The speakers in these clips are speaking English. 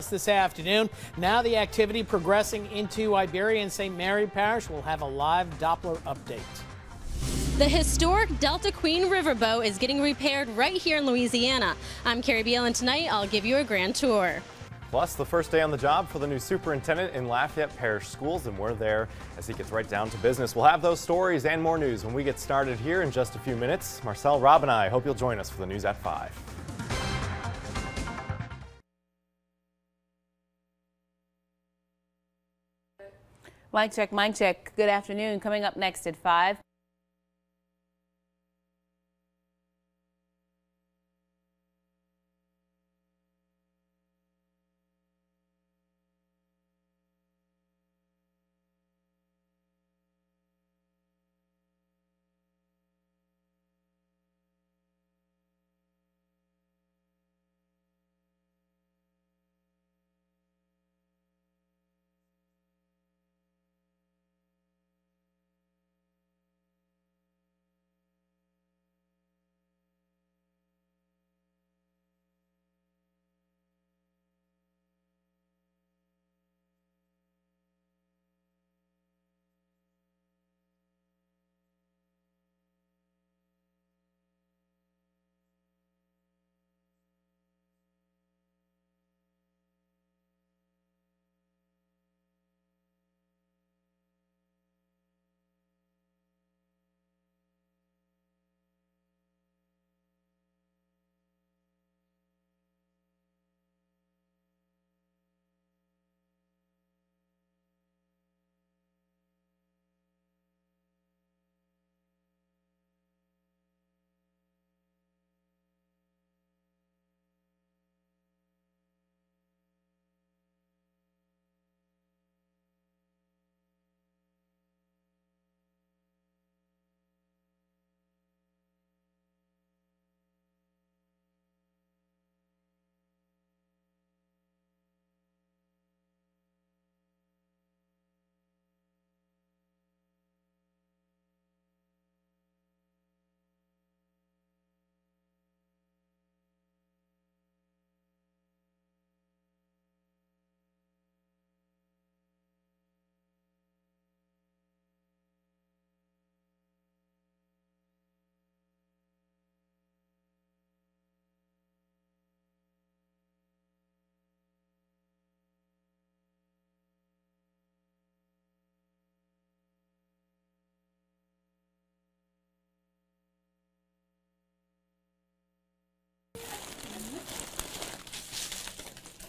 This afternoon. Now the activity progressing into Iberia and St. Mary Parish. We'll have a live Doppler update. The historic Delta Queen riverboat is getting repaired right here in Louisiana. I'm Carrie Beal, and tonight I'll give you a grand tour. Plus, the first day on the job for the new superintendent in Lafayette Parish Schools, and we're there as he gets right down to business. We'll have those stories and more news when we get started here in just a few minutes. Marcel, Rob, and I hope you'll join us for the news at 5. Mic check, mic check. Good afternoon. Coming up next at 5.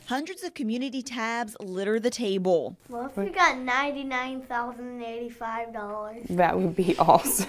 Hundreds of community tabs litter the table. Well, if you got $99,085. That would be awesome.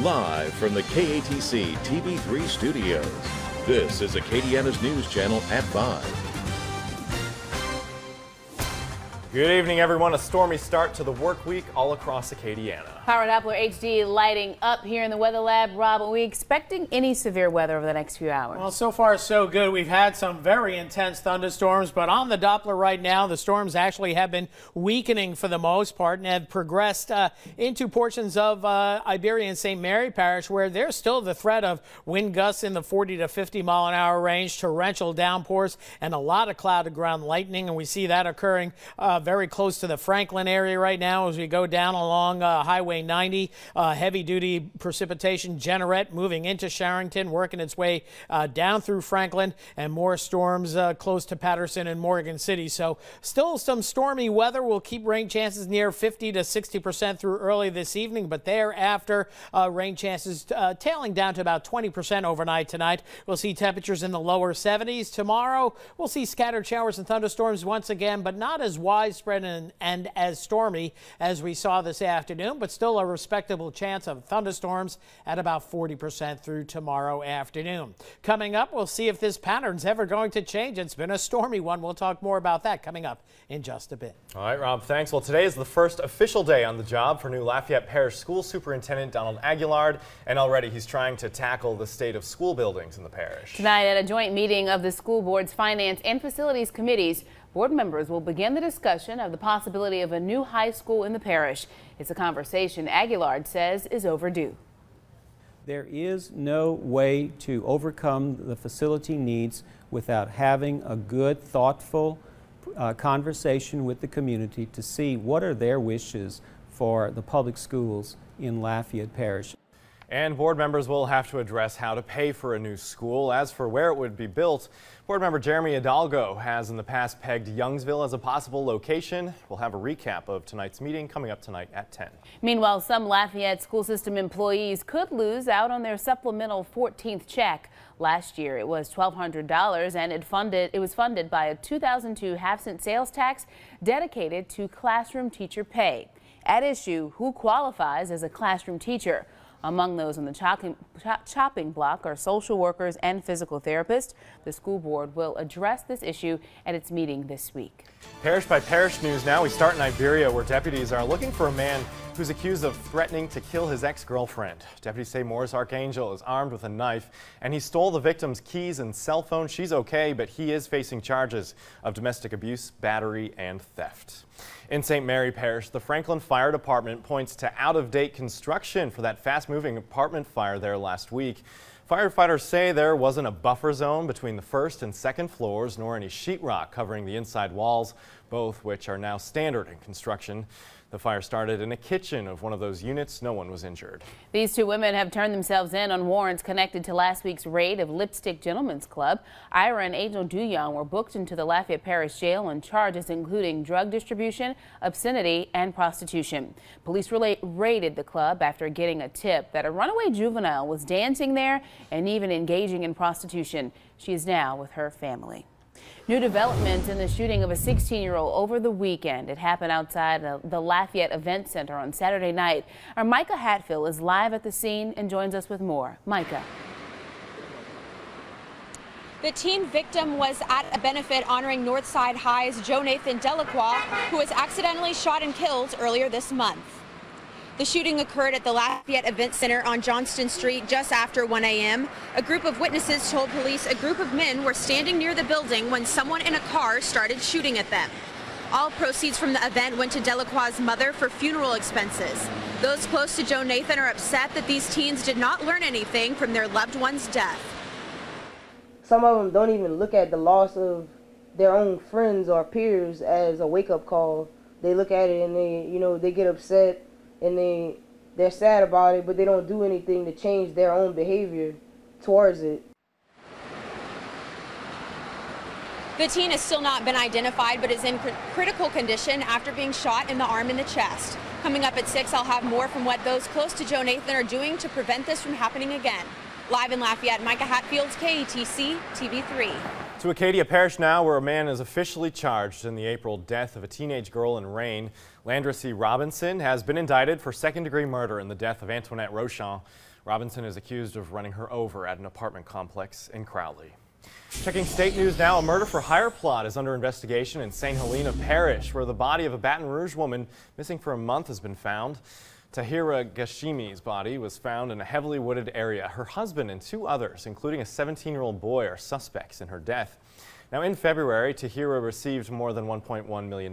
Live from the KATC TV3 studios, this is Acadiana's News Channel at 5. Good evening, everyone. A stormy start to the work week all across Acadiana. Power Doppler HD lighting up here in the weather lab. Rob, are we expecting any severe weather over the next few hours? Well, so far so good. We've had some very intense thunderstorms, but on the Doppler right now, the storms actually have been weakening for the most part and have progressed into portions of Iberia and St. Mary Parish, where there's still the threat of wind gusts in the 40 to 50 mile an hour range, torrential downpours, and a lot of cloud to ground lightning. And we see that occurring very close to the Franklin area right now as we go down along Highway 90. Heavy-duty precipitation generate moving into Sherrington, working its way down through Franklin, and more storms close to Patterson and Morgan City. So still some stormy weather. We'll keep rain chances near 50 to 60% through early this evening, but thereafter rain chances tailing down to about 20% overnight tonight. We'll see temperatures in the lower 70s. Tomorrow we'll see scattered showers and thunderstorms once again, but not as widespread and as stormy as we saw this afternoon, but still a respectable chance of thunderstorms at about 40% through tomorrow afternoon. Coming up, we'll see if this pattern's ever going to change. It's been a stormy one. We'll talk more about that coming up in just a bit. All right, Rob, thanks. Well, today is the first official day on the job for new Lafayette Parish School Superintendent Donald Aguillard, and already he's trying to tackle the state of school buildings in the parish. Tonight at a joint meeting of the school board's finance and facilities committees, board members will begin the discussion of the possibility of a new high school in the parish. It's a conversation Aguillard says is overdue. There is no way to overcome the facility needs without having a good, thoughtful conversation with the community to see what are their wishes for the public schools in Lafayette Parish. And board members will have to address how to pay for a new school. As for where it would be built, board member Jeremy Hidalgo has in the past pegged Youngsville as a possible location. We'll have a recap of tonight's meeting coming up tonight at 10. Meanwhile, some Lafayette school system employees could lose out on their supplemental 14th check. Last year, it was $1,200, and it was funded by a 2002 half-cent sales tax dedicated to classroom teacher pay. At issue, who qualifies as a classroom teacher? Among those on the chopping block are social workers and physical therapists. The school board will address this issue at its meeting this week. Parish-by-parish news now. We start in Iberia, where deputies are looking for a man who's accused of threatening to kill his ex-girlfriend. Deputies say Morris Archangel is armed with a knife, and he stole the victim's keys and cell phone. She's okay, but he is facing charges of domestic abuse, battery, and theft. In St. Mary Parish, the Franklin Fire Department points to out-of-date construction for that fast-moving apartment fire there last week. Firefighters say there wasn't a buffer zone between the first and second floors, nor any sheetrock covering the inside walls, both which are now standard in construction. The fire started in a kitchen of one of those units. No one was injured. These two women have turned themselves in on warrants connected to last week's raid of Lipstick Gentlemen's Club. Ira and Angel Duyong were booked into the Lafayette Parish Jail on charges including drug distribution, obscenity, and prostitution. Police raided the club after getting a tip that a runaway juvenile was dancing there and even engaging in prostitution. She is now with her family. New developments in the shooting of a 16-year-old over the weekend. It happened outside the Lafayette Event Center on Saturday night. Our Micah Hatfield is live at the scene and joins us with more. Micah. The teen victim was at a benefit honoring Northside High's Joe Nathan Delacroix, who was accidentally shot and killed earlier this month. The shooting occurred at the Lafayette Event Center on Johnston Street just after 1 a.m. A group of witnesses told police a group of men were standing near the building when someone in a car started shooting at them. All proceeds from the event went to Delacroix's mother for funeral expenses. Those close to Joe Nathan are upset that these teens did not learn anything from their loved one's death. Some of them don't even look at the loss of their own friends or peers as a wake-up call. They look at it and they get upset. And they're sad about it, but they don't do anything to change their own behavior towards it. The teen has still not been identified, but is in critical condition after being shot in the arm and the chest. Coming up at 6, I'll have more from what those close to Joe Nathan are doing to prevent this from happening again. Live in Lafayette, Micah Hatfield, KATC TV3. To Acadia Parish now, where a man is officially charged in the April death of a teenage girl in Rain. Landra C. Robinson has been indicted for second-degree murder in the death of Antoinette Rochon. Robinson is accused of running her over at an apartment complex in Crowley. Checking state news now, a murder-for-hire plot is under investigation in St. Helena Parish, where the body of a Baton Rouge woman missing for a month has been found. Tahira Gashimi's body was found in a heavily wooded area. Her husband and 2 others, including a 17-year-old boy, are suspects in her death. Now, in February, Tahira received more than $1.1 million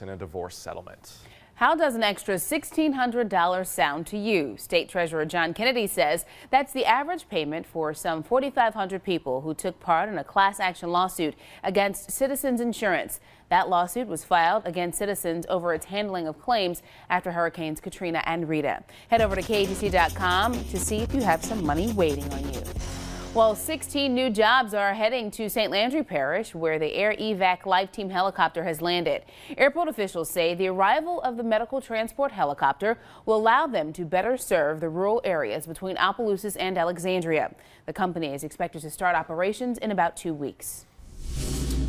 in a divorce settlement. How does an extra $1,600 sound to you? State Treasurer John Kennedy says that's the average payment for some 4,500 people who took part in a class action lawsuit against Citizens Insurance. That lawsuit was filed against Citizens over its handling of claims after Hurricanes Katrina and Rita. Head over to KATC.com to see if you have some money waiting on you. Well, 16 new jobs are heading to St. Landry Parish, where the Air Evac Life Team helicopter has landed. Airport officials say the arrival of the medical transport helicopter will allow them to better serve the rural areas between Opelousas and Alexandria. The company is expected to start operations in about 2 weeks.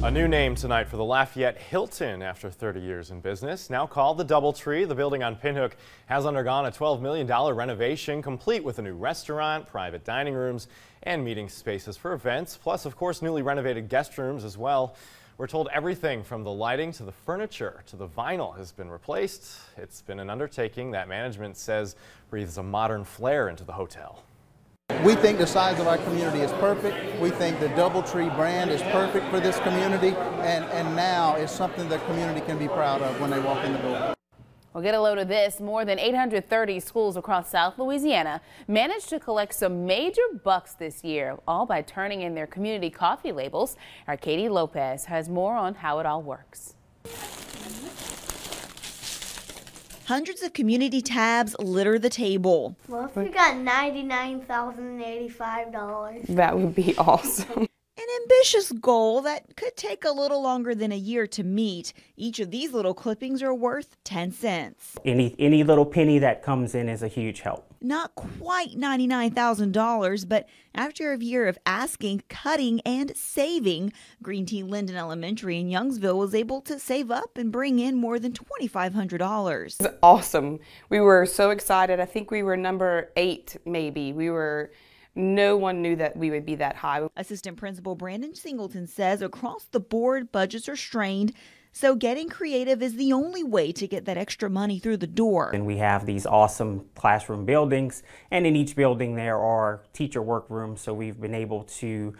A new name tonight for the Lafayette Hilton after 30 years in business. Now called the DoubleTree, the building on Pinhook has undergone a $12 million renovation, complete with a new restaurant, private dining rooms, and meeting spaces for events, plus, of course, newly renovated guest rooms as well. We're told everything from the lighting to the furniture to the vinyl has been replaced. It's been an undertaking that management says breathes a modern flair into the hotel. We think the size of our community is perfect. We think the DoubleTree brand is perfect for this community, and now it's something the community can be proud of when they walk in the door. Well, get a load of this. More than 830 schools across South Louisiana managed to collect some major bucks this year, all by turning in their community coffee labels. Our Katie Lopez has more on how it all works. Hundreds of community tabs litter the table. Well, if we got $99,085. That would be awesome. An ambitious goal that could take a little longer than a year to meet. Each of these little clippings are worth 10 cents. Any little penny that comes in is a huge help. Not quite $99,000, but after a year of asking, cutting, and saving, Green Tea Linden Elementary in Youngsville was able to save up and bring in more than $2,500. It's awesome. We were so excited. I think we were number 8, maybe. No one knew that we would be that high. Assistant Principal Brandon Singleton says across the board, budgets are strained, so getting creative is the only way to get that extra money through the door. And we have these awesome classroom buildings, and in each building there are teacher workrooms, so we've been able to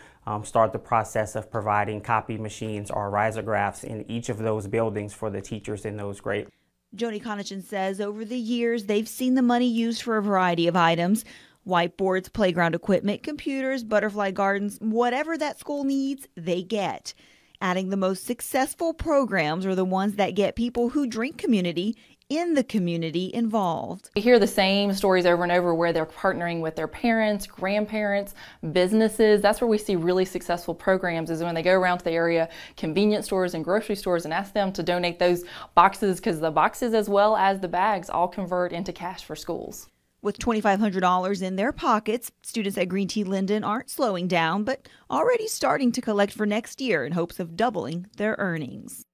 start the process of providing copy machines or risographs in each of those buildings for the teachers in those grades. Joni Connachan says over the years they've seen the money used for a variety of items. Whiteboards, playground equipment, computers, butterfly gardens, whatever that school needs, they get. Adding the most successful programs are the ones that get people who drink community in the community involved. We hear the same stories over and over where they're partnering with their parents, grandparents, businesses. That's where we see really successful programs, is when they go around to the area convenience stores and grocery stores and ask them to donate those boxes, because the boxes as well as the bags all convert into cash for schools. With $2,500 in their pockets, students at Green Tea Linden aren't slowing down, but already starting to collect for next year in hopes of doubling their earnings.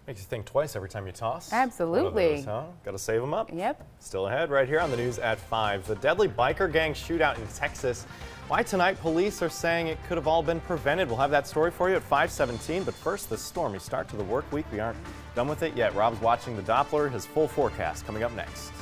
Makes you think twice every time you toss. Absolutely. Got to save them up. Yep. Still ahead right here on the news at 5. The deadly biker gang shootout in Texas. Why tonight police are saying it could have all been prevented. We'll have that story for you at 5:17. But first, the stormy start to the work week. We aren't done with it yet. Rob's watching the Doppler. His full forecast coming up next.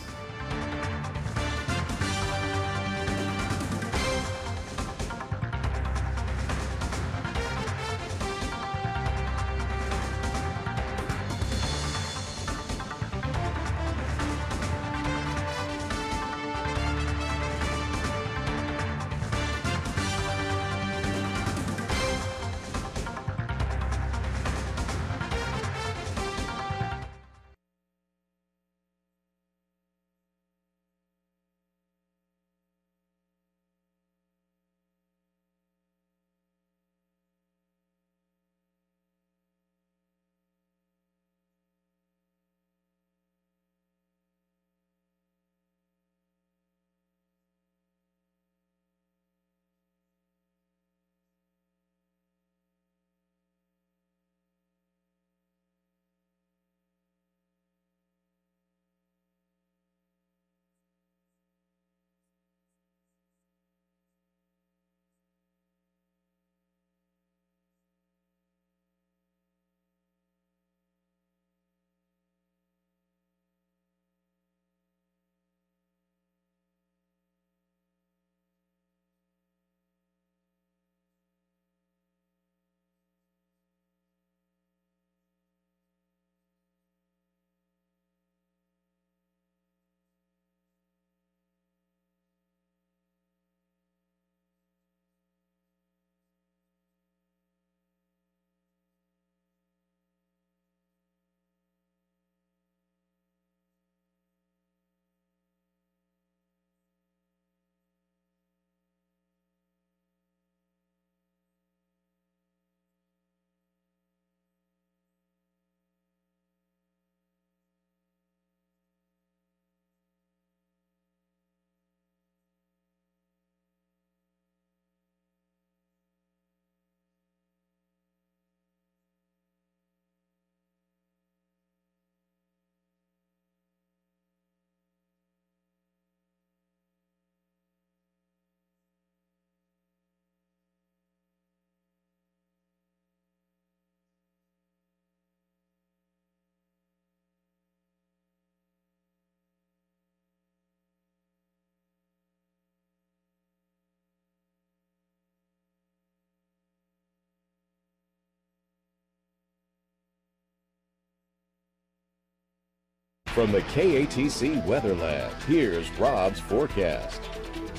From the KATC Weather Lab, here's Rob's forecast.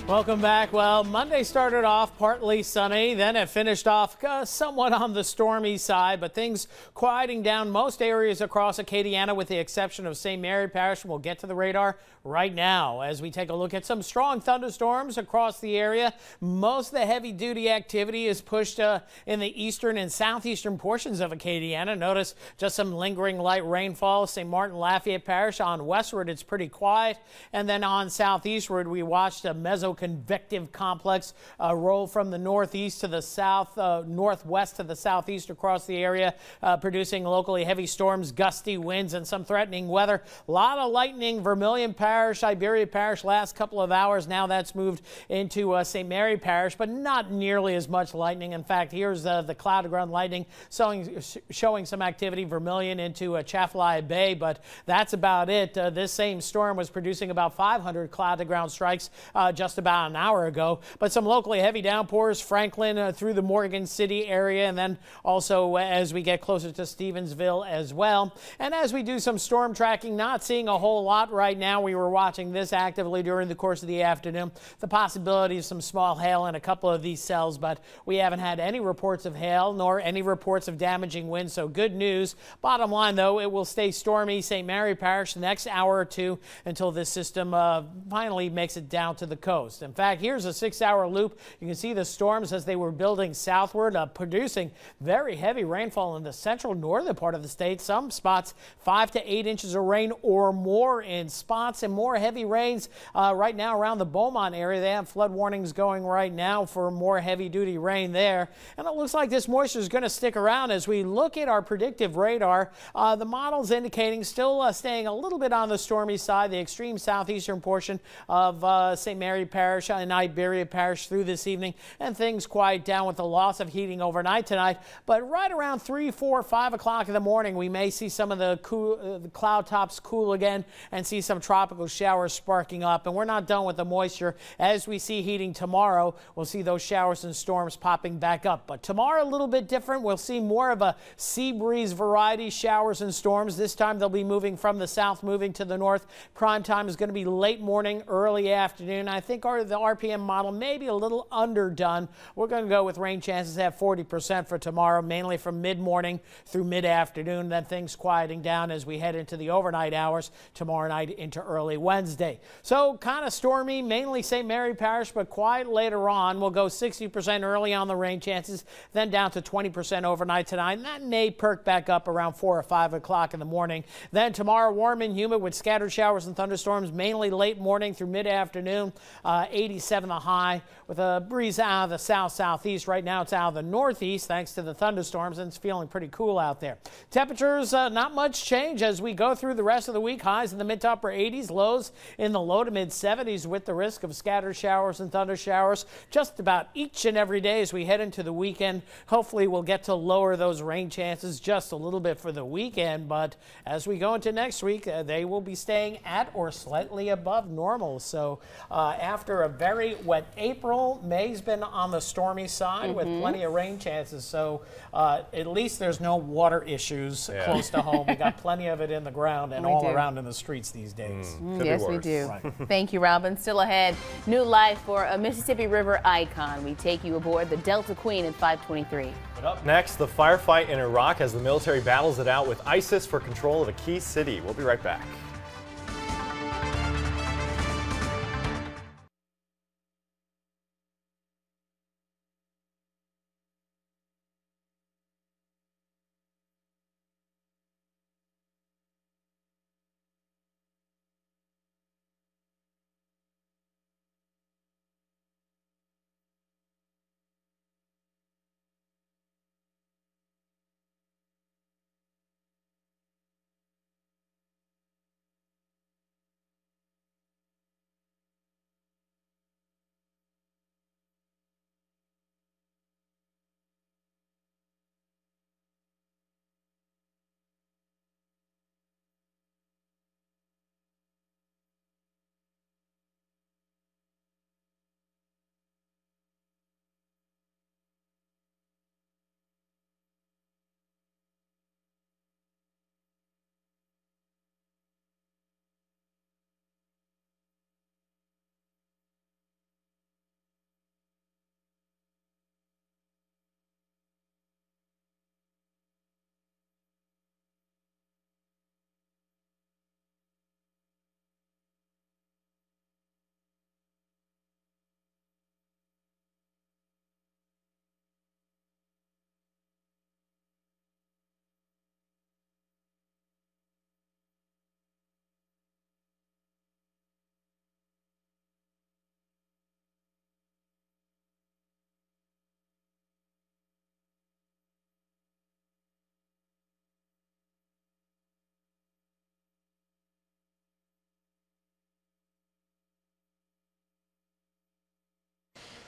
Welcome back. Well, Monday started off partly sunny, then it finished off somewhat on the stormy side, but things quieting down most areas across Acadiana with the exception of St. Mary Parish. We'll get to the radar right now as we take a look at some strong thunderstorms across the area. Most of the heavy duty activity is pushed in the eastern and southeastern portions of Acadiana. Notice just some lingering light rainfall. St. Martin, Lafayette Parish on westward, it's pretty quiet. And then on southeastward, we watched a mesoconvective complex roll from the northeast to the south, northwest to the southeast across the area, producing locally heavy storms, gusty winds, and some threatening weather. A lot of lightning, Vermilion Parish, Iberia Parish last couple of hours. Now that's moved into St. Mary Parish, but not nearly as much lightning. In fact, here's the cloud to ground lightning showing some activity, Vermilion into Chaffalaya Bay, but that's about it. This same storm was producing about 500 cloud to ground strikes just about an hour ago, but some locally heavy downpours, Franklin through the Morgan City area, and then also as we get closer to Stevensville as well. And as we do some storm tracking, not seeing a whole lot right now. We were watching this actively during the course of the afternoon. The possibility of some small hail in a couple of these cells, but we haven't had any reports of hail nor any reports of damaging winds, so good news. Bottom line, though, it will stay stormy St. Mary Parish the next hour or two until this system finally makes it down to the coast. In fact, here's a 6-hour loop. You can see the storms as they were building southward, producing very heavy rainfall in the central northern part of the state. Some spots 5 to 8 inches of rain or more in spots, and more heavy rains right now around the Beaumont area. They have flood warnings going right now for more heavy duty rain there. And it looks like this moisture is going to stick around as we look at our predictive radar. The model's indicating still staying a little bit on the stormy side, the extreme southeastern portion of St. Mary Parish and Iberia Parish through this evening, and things quiet down with the loss of heating overnight tonight. But right around 3, 4, 5 o'clock in the morning, we may see some of the cloud tops cool again and see some tropical showers sparking up. And we're not done with the moisture. As we see heating tomorrow, we'll see those showers and storms popping back up. But tomorrow, a little bit different. We'll see more of a sea breeze variety, showers and storms. This time they'll be moving from the south, moving to the north. Prime time is going to be late morning, early afternoon. I think the RPM model may be a little underdone. We're going to go with rain chances at 40% for tomorrow, mainly from mid-morning through mid-afternoon. Then things quieting down as we head into the overnight hours tomorrow night into early Wednesday. So kind of stormy, mainly St. Mary Parish, but quiet later on. We'll go 60% early on the rain chances, then down to 20% overnight tonight. And that may perk back up around 4 or 5 o'clock in the morning. Then tomorrow, warm and humid with scattered showers and thunderstorms, mainly late morning through mid-afternoon. 87 the high with a breeze out of the south-southeast. Right now it's out of the northeast thanks to the thunderstorms, and it's feeling pretty cool out there. Temperatures, not much change as we go through the rest of the week. Highs in the mid to upper 80s, lows in the low to mid 70s with the risk of scattered showers and thunder showers just about each and every day as we head into the weekend. Hopefully we'll get to lower those rain chances just a little bit for the weekend, but as we go into next week, they will be staying at or slightly above normal. So after a very wet April, May's been on the stormy side with plenty of rain chances. So at least there's no water issues close to home. We got plenty of it in the ground and all around in the streets these days. Yes, we do. Right. Thank you, Robin. Still ahead, new life for a Mississippi River icon. We take you aboard the Delta Queen at 5:23. But up next, the firefight in Iraq as the military battles it out with ISIS for control of a key city. We'll be right back.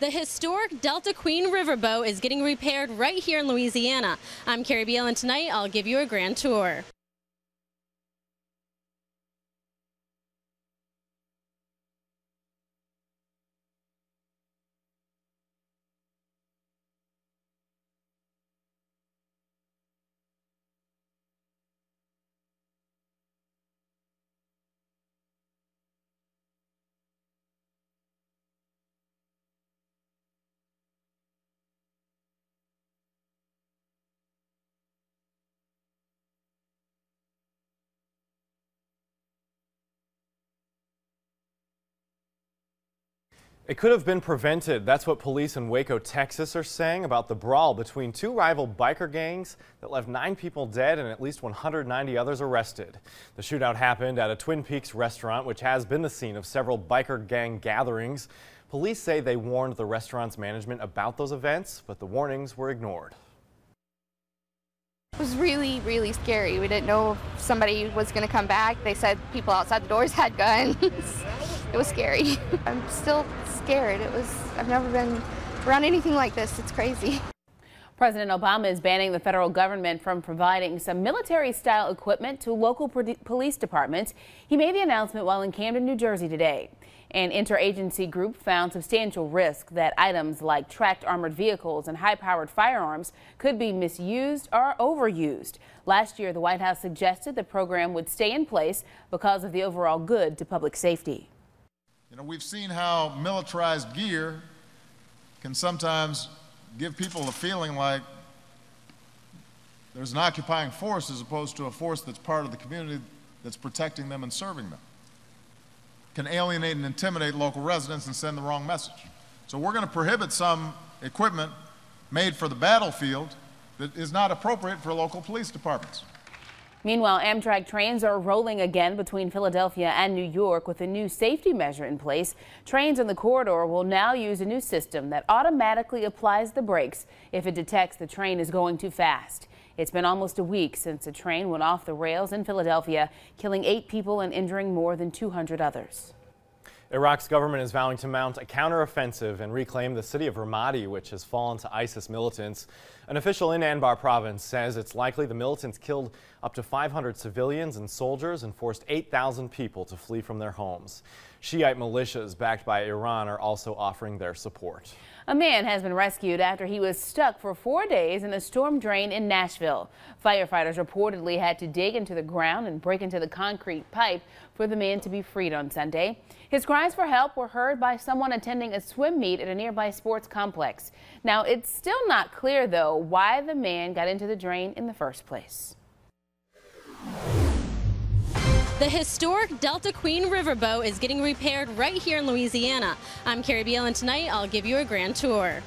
The historic Delta Queen Riverboat is getting repaired right here in Louisiana. I'm Carrie Beal, and tonight I'll give you a grand tour. It could have been prevented. That's what police in Waco, Texas are saying about the brawl between two rival biker gangs that left 9 people dead and at least 190 others arrested. The shootout happened at a Twin Peaks restaurant, which has been the scene of several biker gang gatherings. Police say they warned the restaurant's management about those events, but the warnings were ignored. It was really, really scary. We didn't know if somebody was going to come back. They said people outside the doors had guns. It was scary. I'm still scared. I've never been around anything like this. It's crazy. President Obama is banning the federal government from providing some military-style equipment to local police departments. He made the announcement while in Camden, New Jersey today. An interagency group found substantial risk that items like tracked armored vehicles and high-powered firearms could be misused or overused. Last year, the White House suggested the program would stay in place because of the overall good to public safety. You know, we've seen how militarized gear can sometimes give people a feeling like there's an occupying force as opposed to a force that's part of the community that's protecting them and serving them. Can alienate and intimidate local residents and send the wrong message. So we're going to prohibit some equipment made for the battlefield that is not appropriate for local police departments. Meanwhile, Amtrak trains are rolling again between Philadelphia and New York with a new safety measure in place. Trains on the corridor will now use a new system that automatically applies the brakes if it detects the train is going too fast. It's been almost a week since a train went off the rails in Philadelphia, killing 8 people and injuring more than 200 others. Iraq's government is vowing to mount a counteroffensive and reclaim the city of Ramadi, which has fallen to ISIS militants. An official in Anbar province says it's likely the militants killed up to 500 civilians and soldiers and forced 8,000 people to flee from their homes. Shiite militias backed by Iran are also offering their support. A man has been rescued after he was stuck for 4 days in a storm drain in Nashville. Firefighters reportedly had to dig into the ground and break into the concrete pipe for the man to be freed on Sunday. His cries for help were heard by someone attending a swim meet at a nearby sports complex. Now, it's still not clear, though, why the man got into the drain in the first place. The historic Delta Queen Riverboat is getting repaired right here in Louisiana. I'm Carrie Beal, and tonight I'll give you a grand tour.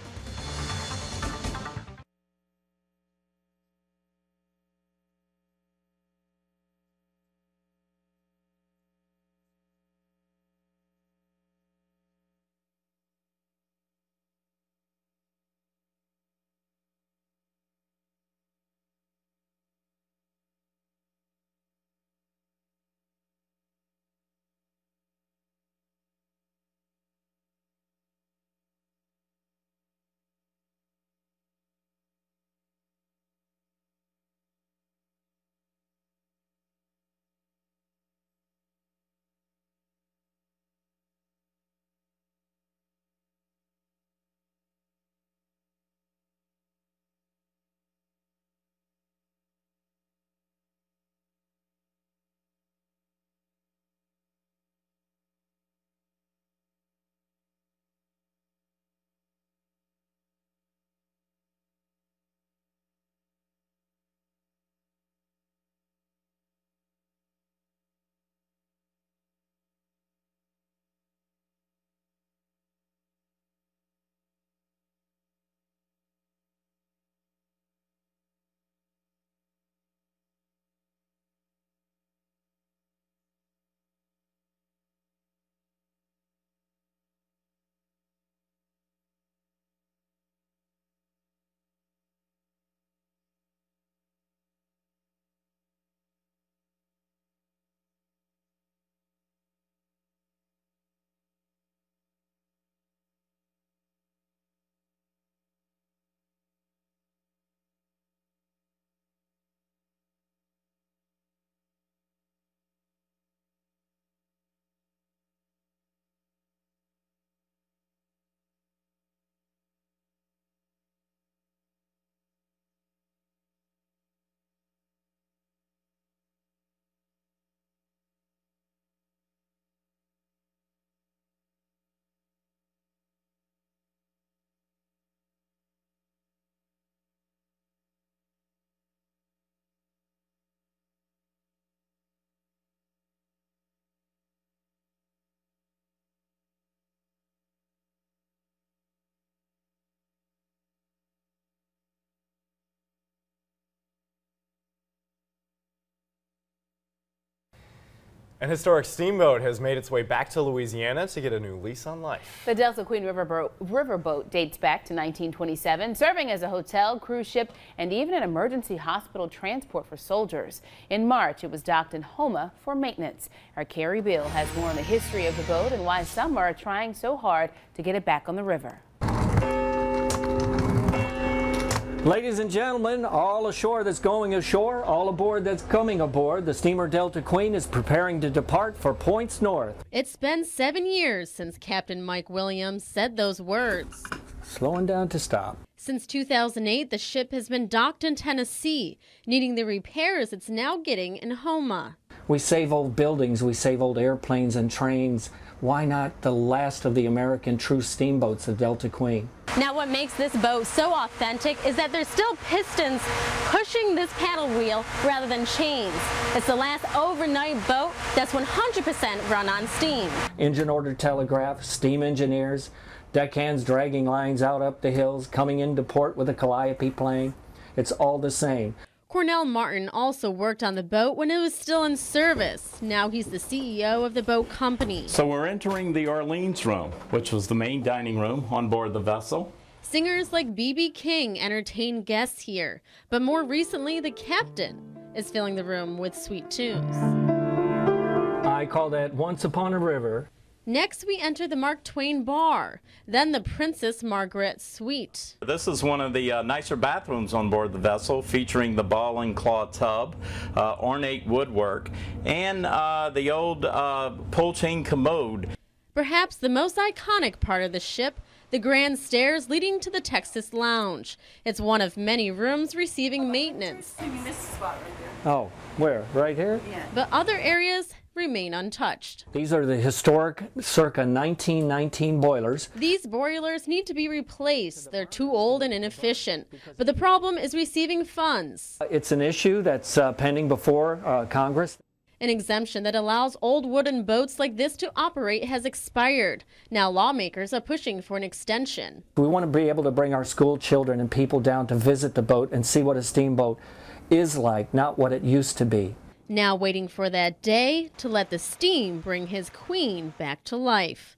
An historic steamboat has made its way back to Louisiana to get a new lease on life. The Delta Queen riverboat dates back to 1927, serving as a hotel, cruise ship, and even an emergency hospital transport for soldiers. In March, it was docked in Houma for maintenance. Our Carrie Bill has more on the history of the boat and why some are trying so hard to get it back on the river. Ladies and gentlemen, all ashore that's going ashore, all aboard that's coming aboard, the steamer Delta Queen is preparing to depart for points north. It's been 7 years since Captain Mike Williams said those words. Slowing down to stop. Since 2008, the ship has been docked in Tennessee, needing the repairs it's now getting in Houma. We save old buildings, we save old airplanes and trains. Why not the last of the American true steamboats, the Delta Queen? Now what makes this boat so authentic is that there's still pistons pushing this paddle wheel rather than chains. It's the last overnight boat that's 100% run on steam. Engine order telegraph, steam engineers, deckhands dragging lines out up the hills, coming into port with a calliope playing. It's all the same. Cornell Martin also worked on the boat when it was still in service. Now he's the CEO of the boat company. So we're entering the Orleans room, which was the main dining room on board the vessel. Singers like B.B. King entertain guests here, but more recently the captain is filling the room with sweet tunes. I call that Once Upon a River. Next, we enter the Mark Twain Bar, then the Princess Margaret Suite. This is one of the nicer bathrooms on board the vessel, featuring the ball and claw tub, ornate woodwork, and the old pull chain commode. Perhaps the most iconic part of the ship, the grand stairs leading to the Texas Lounge. It's one of many rooms receiving maintenance. Oh, where? Right here? Yeah. But other areas remain untouched. These are the historic circa 1919 boilers. These boilers need to be replaced. They're too old and inefficient. But the problem is receiving funds. It's an issue that's pending before Congress. An exemption that allows old wooden boats like this to operate has expired. Now lawmakers are pushing for an extension. We want to be able to bring our school children and people down to visit the boat and see what a steamboat is like, not what it used to be. Now waiting for that day to let the steam bring his queen back to life.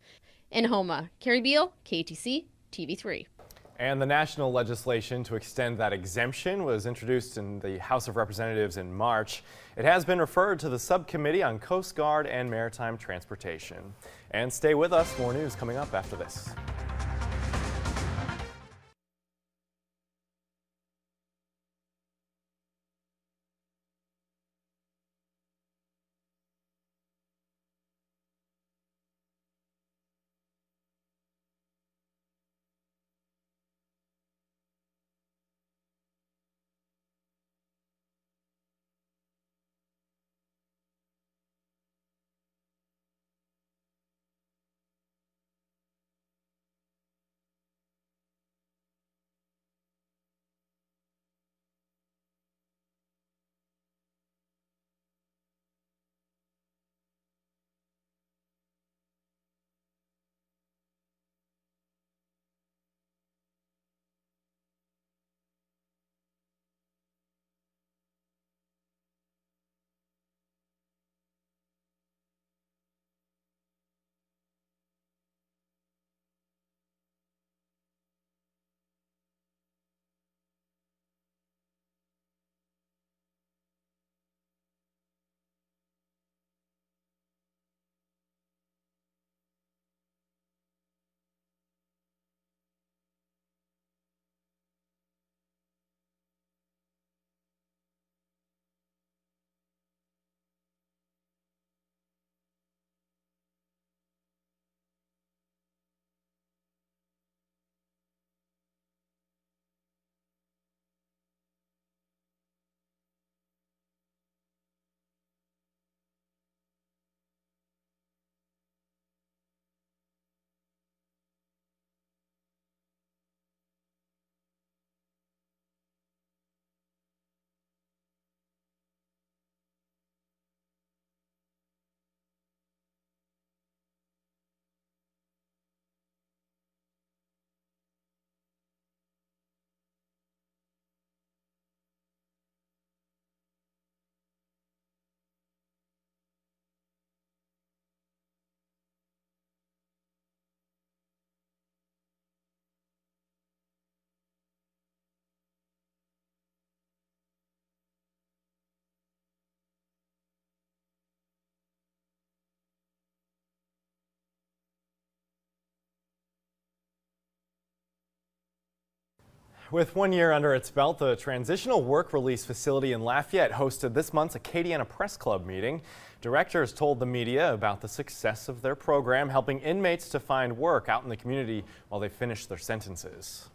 In Houma, Carrie Beal, KATC TV3. And the national legislation to extend that exemption was introduced in the House of Representatives in March. It has been referred to the Subcommittee on Coast Guard and Maritime Transportation. And stay with us, more news coming up after this. With 1 year under its belt, the Transitional Work Release Facility in Lafayette hosted this month's Acadiana Press Club meeting. Directors told the media about the success of their program, helping inmates to find work out in the community while they finish their sentences.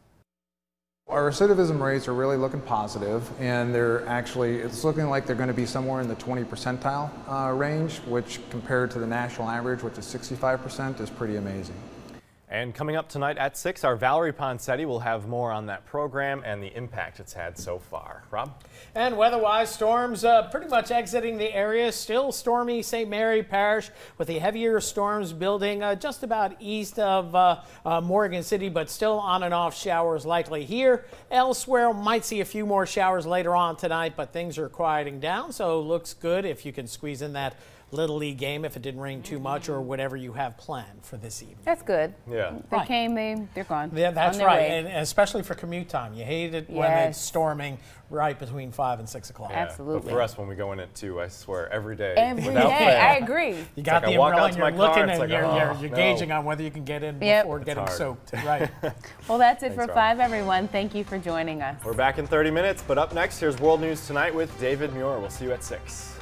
Our recidivism rates are really looking positive, and it's looking like they're going to be somewhere in the 20 percentile range, which compared to the national average, which is 65%, is pretty amazing. And coming up tonight at 6, our Valerie Ponsetti will have more on that program and the impact it's had so far. Rob? And weather-wise, storms pretty much exiting the area. Still stormy St. Mary Parish with the heavier storms building just about east of Morgan City, but still on and off showers likely here. Elsewhere, might see a few more showers later on tonight, but things are quieting down, so looks good if you can squeeze in that Little League game if it didn't rain too much, or whatever you have planned for this evening. That's good. Yeah. They came, they're gone. Yeah, that's right. And especially for commute time. You hate it when it's storming right between 5 and 6 o'clock. Yeah, absolutely. But for us, when we go in at 2, I swear, every day. Every day, I agree. You got the umbrella and you're looking and you're gauging on whether you can get in before getting soaked. Right. Well, that's it for 5, everyone. Thank you for joining us. We're back in 30 minutes, but up next, here's World News Tonight with David Muir. We'll see you at 6.